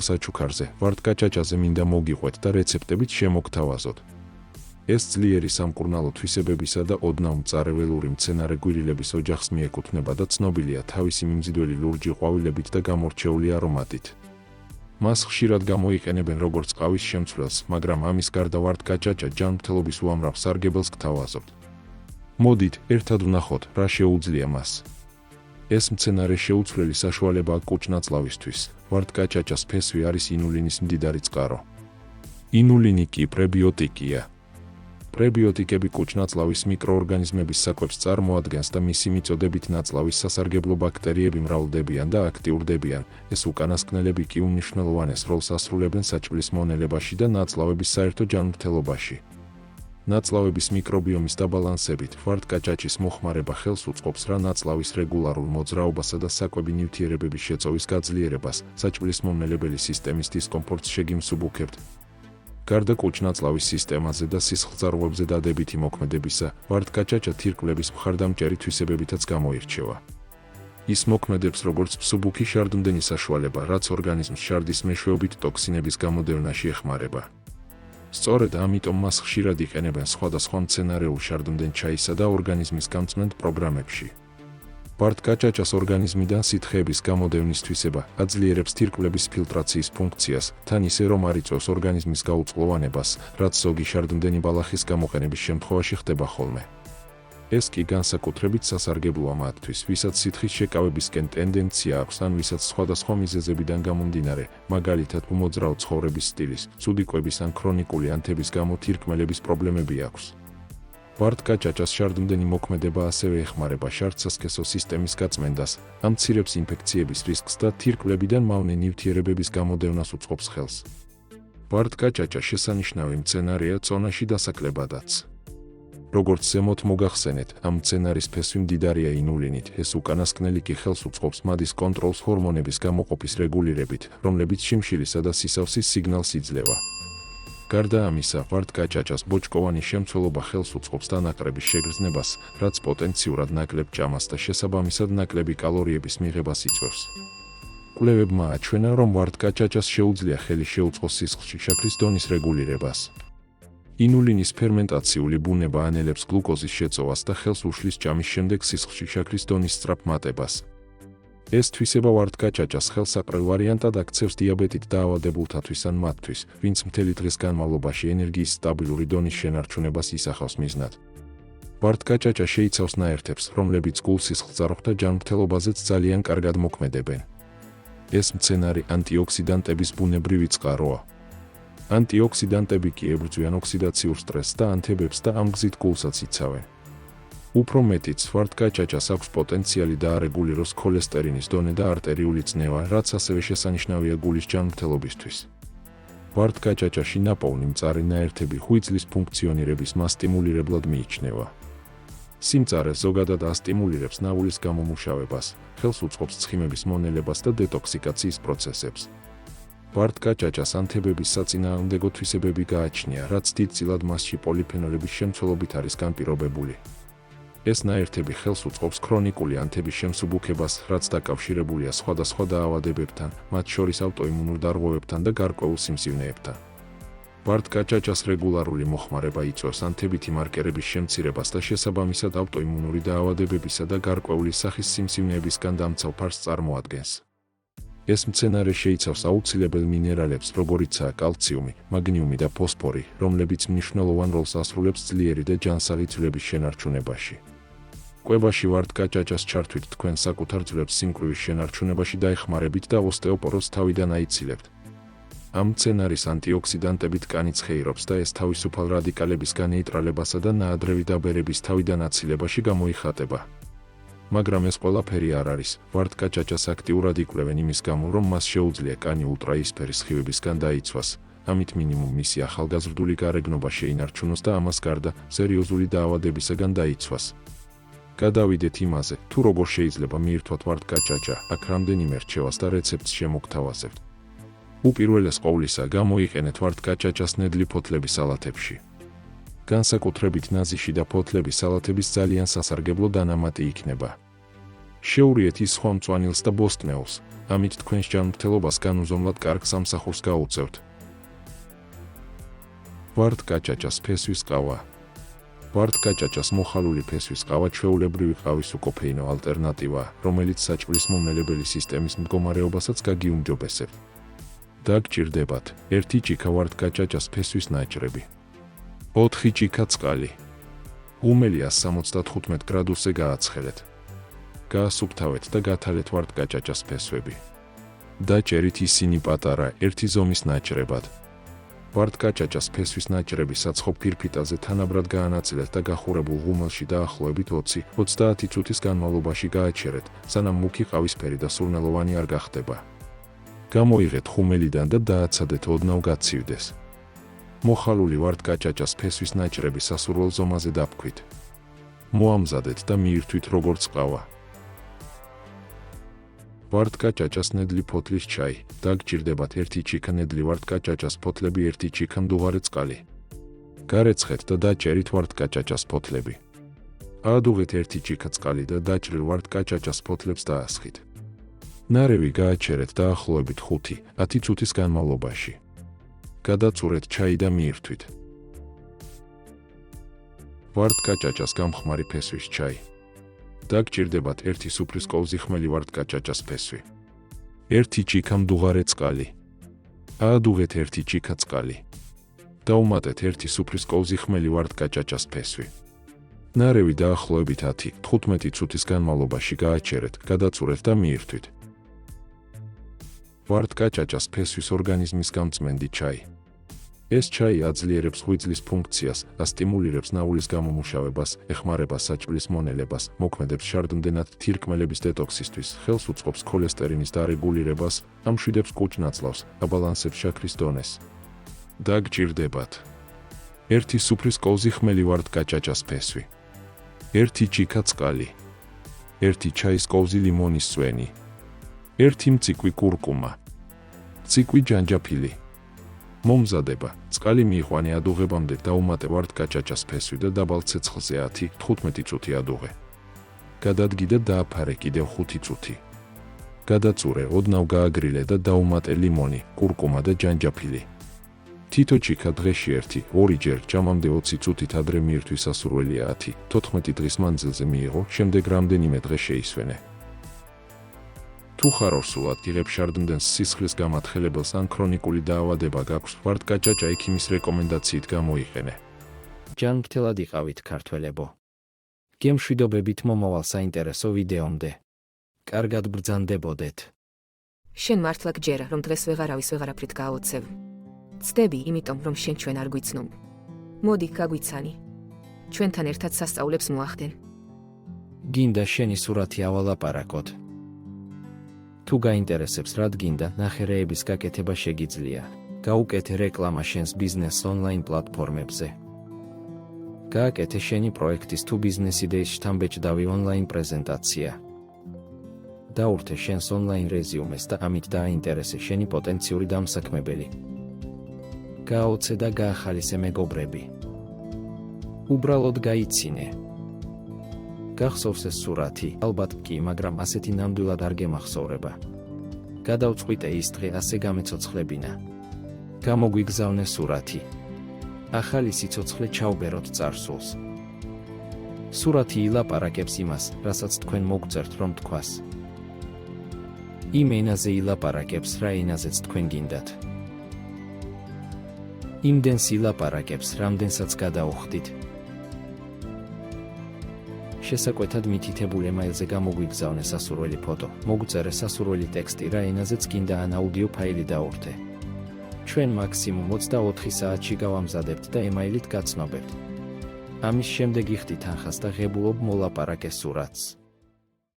საჩუქარზე, ვარდკაჭაჭაზე მინდა მოგიყვეთ და რეცეპტებით შემოგთავაზოთ. ეს ძლიერი სამკურნალო თვისებებისა და ოდნავ მწარეველური მცენარე გვირილების ოჯახს მიეკუთვნება და ცნობილია თავისი მიმზიდველი ლურჯი ყვავილებით და გამორჩეული არომატით. მას ხშირად გამოიყენებენ როგორც ყავის შემცვლელს, მაგრამ ამის გარდა ვარდკაჭაჭა ჯანმრთელობის უამრავ სარგებელს გთავაზობთ. მოდით, ერთად ვნახოთ, რა შეუძლია მას. ეს მცენარე შეუცვლელი საშუალებაა კუჭნაწლავისთვის. ვარდკაჭაჭას ფესვი არის ინულინის მდიდარი წყარო. ინულინი კი პრებიოტიკია. პრებიოტიკები კუჭნაწლავის მიკროორგანიზმების საკვებს წარმოადგენს და მისი მიწოდებით ნაწლავის სასარგებლო ბაქტერიები მრავლდებიან და აქტიურდებიან. ეს უკანასკნელები კი უმნიშვნელოვანეს როლს ასრულებენ საჭმლის მონელებაში და ნაწლავების საერთო ჯანმრთელობაში. ნაწლავების მიკრობიომის დაბალანსებით ვარდკაჭაჭის მოხმარება ხელს უწყობს რა ნაწლავის რეგულარულ მოძრაობასა და საკვები ნივთიერებების შეწოვის გაძლიერებას, საჭმლის მომნელებელი სისტემის დისკომფორტს შეგიმსუბუქებთ. გარდა კუჭნაწლავის სისტემაზე და სისხლძარღვებზე დადებითი მოქმედებისა, ვარდკაჭაჭა თირკვლების მხარდამჭერი თვისებებითაც გამოირჩევა. ის მოქმედებს როგორც მსუბუქი შარდმდენი საშუალება, რაც ორგანიზმს შარდის მეშვეობით ტოქსინების გამოდევნაში ეხმარება. სწორედ ამიტომ მას ხშირად იყენებენ სხვადასხვა მცენარეულ შარდმდენ ჩაისა და ორგანიზმის გამწმენდ პროგრამებში. ვარდკაჭაჭას ორგანიზმიდან სითხეების გამოდევნის თვისება აძლიერებს თირკვლების ფილტრაციის ფუნქციას, თან ისე რომ არ იწვევს ორგანიზმის გაუწყლოვანებას, რაც ზოგი შარდმდენი ბალახის გამოყენების შემთხვევაში ხდება ხოლმე. ეს კი განსაკუთრებით სასარგებლოა მათთვის, ვისაც სითხის შეკავებისკენ ტენდენცია აქვს ან ვისაც სხვადასხვა მიზეზებიდან გამომდინარე, მაგალითად უმოძრაო ცხოვრების სტილის, ცუდი კვების ან ქრონიკული ანთების გამო თირკმელების პრობლემები აქვს. ვარდკაჭაჭას შარდმდენი მოქმედება ასევე ეხმარება შარდსასქესო სისტემის გაწმენდას, ამცირებს ინფექციების რისკს და თირკმლებიდან მავნე ნივთიერებების გამოდევნას უწყობს ხელს. ვარდკაჭაჭა შესანიშნავი მცენარეა წონაში დასაკლებადაც. როგორც ზემოთ მოგახსენეთ, ამ მცენარის ფესვი მდიდარია ინულინით, ეს უკანასკნელი კი ხელს უწყობს მადის კონტროლს ჰორმონების გამოყოფის რეგულირებით, რომლებიც შიმშილისა და სისავსის სიგნალს იძლევა. გარდა ამისა, ვარდკაჭაჭას ბოჭკოვანი შემცველობა ხელს უწყობს დანაკლების შეგრძნებას, რაც პოტენციურად ნაკლებ ჭამას და შესაბამისად ნაკლები კალორიების მიღებას იწვევს. კვლევებმა აჩვენა, რომ ვარდკაჭაჭას შეუძლია ხელი შეუწყოს სისხლში შაქრის დონის რეგულირებას. ინულინის ფერმენტაციული ბუნება ანელებს გლუკოზის შეწოვას და ხელს უშლის ჭამის შემდეგ სისხლში შაქრის დონის სწრაფ მატებას. ეს თვისება ვარდკაჭაჭას ხელსაყრელ ვარიანტად აქცევს დიაბეტით დაავადებულთათვის ან მათთვის, ვინც მთელი დღის განმავლობაში ენერგიის სტაბილური დონის შენარჩუნებას ისახავს მიზნად. ვარდკაჭაჭა შეიცავს ნაერთებს, რომლებიც გულ-სისხლძარღვ და ჯანმრთელობაზეც ძალიან კარგად მოქმედებენ. ეს მცენარე ანტიოქსიდანტების ბუნებრივი წყაროა. ანტიოქსიდანტები კი ებრძვიან ოქსიდაციურ სტრესს და ანთებებს და ამ გზით გულსაც იცავენ. უფრო მეტიც, ვარდკაჭაჭას აქვს პოტენციალი დაარეგულიროს ქოლესტერინის დონე და არტერიული წნევა, რაც ასევე შესანიშნავია გულის ჯანმრთელობისთვის. ვარდკაჭაჭაში ნაპოვნი მწარე ნაერთები ღვიძლის ფუნქციონირების მასტიმულირებლად მიიჩნევა. სიმწარე ზოგადად ასტიმულირებს ნაღვლის გამომუშავებას, ხელს უწყობს ცხიმების მონელებას და დეტოქსიკაციის პროცესებს. ვარდკაჭაჭას ანთებების საწინააღმდეგო თვისებები გააჩნია, რაც დიდწილად მასში პოლიფენოლების შემცველობით არის განპირობებული. ეს ნაერთები ხელს უწყობს ქრონიკული ანთების შემსუბუქებას, რაც დაკავშირებულია სხვადასხვა დაავადებებთან, მათ შორის ავტოიმუნურ დარღვევებთან და გარკვეულ სიმსივნეებთან. ვარდკაჭაჭას რეგულარული მოხმარება იწვევს ანთებითი მარკერების შემცირებას და შესაბამისად ავტოიმუნური დაავადებებისა და გარკვეული სახის სიმსივნეებისგან დამცავ ფარს წარმოადგენს. ეს მცენარე შეიცავს აუცილებელ მინერალებს, როგორიცაა კალციუმი, მაგნიუმი და ფოსფორი, რომლებიც მნიშვნელოვან როლს ასრულებს ძლიერი და ჯანსაღი ძვლების შენარჩუნებაში. კვებაში ვარდკაჭაჭას ჩართვით თქვენ საკუთარ ძვლებს სიმკვრივის შენარჩუნებაში დაეხმარებით და ოსტეოპოროზს თავიდან აიცილებთ. ამ მცენარის ანტიოქსიდანტები ткаნის ხეირობს და ეს თავისუფალ რადიკალების განეიტრალებასა და ნაადრევი დაბერების თავიდან აცილებაში გამოიხატება. მაგრამ ეს ყველაფერი არ არის, ვარდკაჭაჭას აქტიურად იკვლევენ იმის გამო, რომ მას შეუძლია კანი ულტრაიისფერი სხივებისგან დაიცვას, ამით მინიმუმ მისი ახალგაზრდული გარეგნობა შეინარჩუნოს და ამას გარდა სერიოზული დაავადებისგან დაიცვას. გადავიდეთ იმაზე, თუ როგორ შეიძლება მიირთვათ ვარდკაჭაჭა, აქ რამდენიმე რჩევას და რეცეპტს შემოგთავაზებთ. უპირველეს ყოვლისა, გამოიყენეთ ვარდკაჭაჭას ნედლი ფოთლების სალათებში. განსაკუთრებით ნაზიში და ფოთლების სალათების ძალიან სასარგებლო დანამატი იქნება. შეურიეთ ის სხვა მწვანილს და ბოსტნეულს, ამით თქვენს ჯანმრთელობას განუზომლად კარგ სამსახურს გაუწევთ. ვარდკაჭაჭას ფესვის ყავა. ვარდკაჭაჭას მოხალული ფესვის ყავა ჩვეულებრივი ყავის უკოფეინო ალტერნატივაა, რომელიც საჭმლის მომნელებელი სისტემის მდგომარეობასაც გაგიუმჯობესებთ. დაგჭირდებათ 1 ჭიქა ვარდკაჭაჭას ფესვის ნაჭრები, 4 ჭიქა წყალი. ღუმელი 175 გრადუსზე გააცხელეთ. გაასუფთავეთ და გათალეთ ვარდკაჭაჭას ფესვები. დაჭერით ისინი პატარა 1 ზომის ნაჭრებად. ვარდკაჭაჭას ფესვის ნაჭრები საცხობ ფირფიტაზე თანაბრად გაანაწილეთ და გახურებულ ღუმელში დაახლოებით 20-30 წუთის განმავლობაში გააჩერეთ, სანამ მუქი ყავისფერი და სურნელოვანი არ გახდება. გამოიღეთ ღუმელიდან და დააცადეთ ოდნავ გაცივდეს. მოხალული ვარდკაჭაჭას ფესვის ნაჭრები სასურველ ზომაზე დაფქვით. მოამზადეთ და მიირთვით როგორც ყავა. ვარდკაჭაჭას ნედლი ფოთლის ჩაი. დაგჭირდებათ 1 ჭიქა ნედლი ვარდკაჭაჭას ფოთლები, 1 ჭიქა მდუღარე წყალი. გარეცხეთ და დაჭერით ვარდკაჭაჭას ფოთლები. აადუღეთ 1 ჭიქა წყალი და დაჭრილ ვარდკაჭაჭას ფოთლებს დაასხით. ნარევი გააჩერეთ დაახლოებით 5-10 წუთის განმავლობაში. გადაწურეთ ჩაი და მიირთვით. ვარდკაჭაჭას გამხმარი ფესვის ჩაი. დაგჭირდებათ 1 სუფრის კოვზი ხმელი ვარდკაჭაჭას ფესვი, 1 ჭიქა მდუღარე წყალი. აადუღეთ 1 ჭიქა წყალი. დაუმატეთ 1 სუფრის კოვზი ხმელი ვარდკაჭაჭას ფესვი. ნარევი დაახლოებით 10-15 წუთის განმავლობაში გააჩერეთ, გადაწურეთ და მიირთვით. ვარდკაჭაჭას ფესვის ორგანიზმის გამწმენდი ჩაი. ეს ჩაი აძლიერებს ღვიძლის ფუნქციას, ასტიმულირებს ნაულის გამომუშავებას, ეხმარება საჭმლის მონელებას, მოქმედებს შარდმდენად თირკმელების დეტოქსისთვის, ხელს უწყობს ქოლესტერინის დარეგულირებას, ამშვიდებს კუჭ-ნაწლავს, აბალანსებს შაქრის დონეს. დაგჭირდებათ 1 სუფრის კოვზი ხმელი ვარდკაჭაჭას ფესვი, 1 ჭიქა წყალი, 1 ჩაის კოვზი ლიმონის წვენი, 1 მწიკვი კურკუმა, მწიკვი ჯანჯაფილი. მომზადება: წყალი მიიყვანე ადუღებამდე, დაუმატე ვარდკაჭაჭას ფესვი და დაბალ ცეცხლზე 10-15 წუთი ადუღე. გადადგი და დააფარე კიდევ 5 წუთი. გადაწურე, ოდნავ გააგრილე და დაუმატე ლიმონი, კურკუმა და ჯანჯაფილი. თითო ჭიქა დღეში 1-2 ჯერ, ჯამამდე 20 წუთით ადრე მიირთვის სასურველია 10-14 დღის მანძილზე მიიღო, შემდეგ რამდენიმე დღე შეისვენე. თუ ხარორსულ ადგილებს შარდმდენს სისხლის გამათხელებელს ან ქრონიკული დაავადება გაქვს, ვარდკაჭაჭა ექიმის რეკომენდაციით გამოიყენე. ჯანმრთელად იყავით ქართველებო. გემშვიდობებით მომავალ საინტერესო ვიდეომდე. კარგად ბრძანდებოდეთ. შენ მართლა გჯერა, რომ დღეს ვეღარავის ვეღარაფრით გააოცევ. ცდები, იმიტომ რომ შენ ჩვენ არ გვიცნობ. მოდი, გაგვიცანი. ჩვენთან ერთად სასწაულებს მოახდენ. გინდა შენი სურათი ავალაპარაკოთ. თუ გაინტერესებს რად გინდა, ნახერეების გაკეთება შეგიძლია. გაუკეთე რეკლამა შენს ბიზნეს ონლაინ პლატფორმებზე. გააკეთე შენი პროექტის თუ ბიზნეს იდეის შთამბეჭდავი ონლაინ პრეზენტაცია. დაურთე შენს ონლაინ რეზიუმეს და ამით დააინტერესე შენი პოტენციური დამსაქმებელი. გააოცე და გაახალისე მეგობრები. უბრალოდ გაიცინე. გახსოვს ეს სურათი, ალბათ კი, მაგრამ ასეთი ნამდვილად არ გემახსოვრება. გადავწყვიტე ის დღე ასე გამეცოცხლებინა. გამოგვიგზავნე სურათი. ახალი სიცოცხლე ჩაუბეროთ წარსულს. სურათი ილაპარაკებს იმას, რასაც თქვენ მოგწერთ რომ თქვას. იმ ენაზე ილაპარაკებს, რა ენაზეც თქვენ გინდათ. იმდენს ილაპარაკებს, რამდენსაც გადაუხდით. შესაკვეთად მითითებულ ემაილზე გამოგვიგზავნე სასურველი ფოტო, მოგწერე სასურველი ტექსტი, რა ენაზეც გინდა ან აუდიო ფაილი დაურთე. ჩვენ მაქსიმუმ 24 საათში გავამზადებთ და ემაილით გაცნობებთ. ამის შემდეგ იხდით თანხას და ღებულობ მოლაპარაკე სურათს.